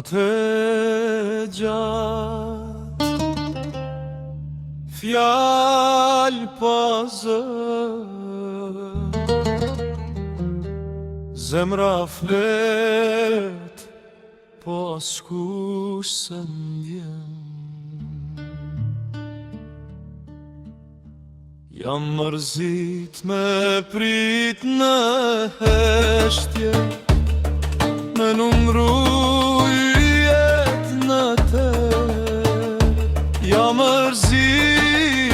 Natë gjatë, fjalë pa zë, zemra flet, po askush se ndjen. Jam mërzit me prit në heshtje, me numru jet në te. Jam mërzit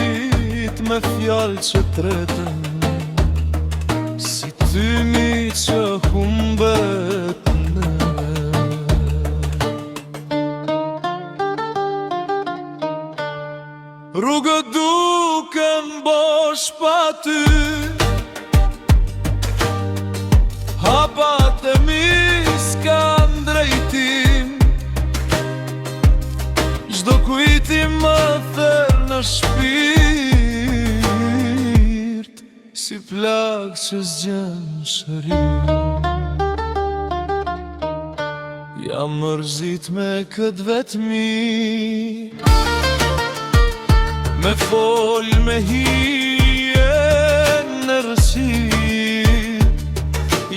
me fjallë që tretën, si tymi që humbet në. Rrugët duken bosh pa ty, hapat e mi s'kan drejtim. Çdo kujti më therr në shpirt, si plak që s'gjen shërim. Jam mërzit me këtë vetmi, me fol me hije në rësit.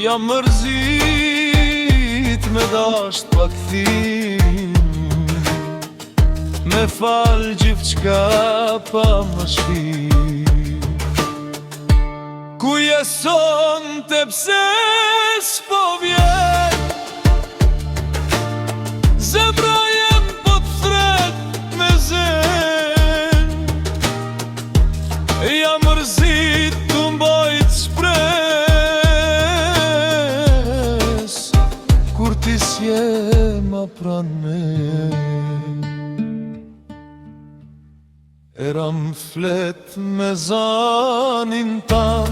Jam mërzit me dasht pa kthim, me fal gjithçka pa më shpir. Ku jeson te pse s'po vjen, zemra jem po t'thret me zen. Jam mërzit t'u mbajt shpres, kur ti s'je ma pran me. Era m'flet me zanin tam,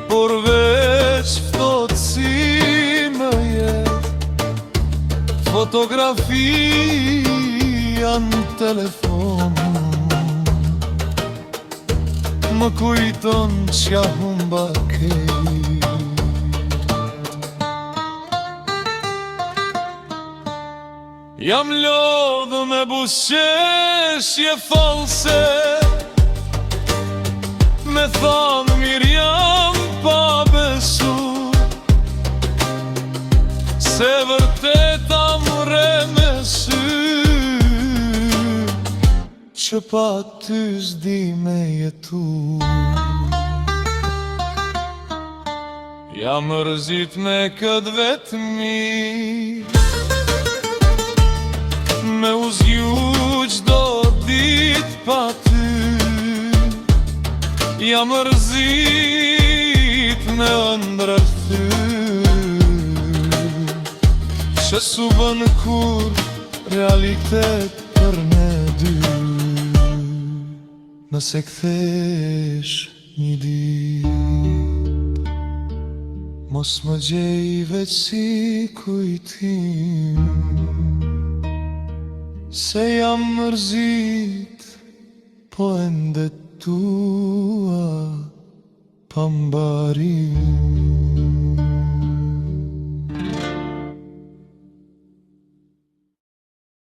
por veç ftot si më jet. Fotografia në telefon më kujton ç'ja humba kejt. Jam lodhë me buzëqeshje false, me thanë mirë jam pa besu, se vërtet am re me sy, që pa ty s'di me jetu. Jam mërzit me këtë vetmi, me u zgju çdo dit pa ty. Jam mërzit me ëndrat ty, që s'u bën kur realitet për ne dy. Nëse kthesh një dit, mos më gjej veç si kujtim, se jam mërzit, po ende tua pa mbarim.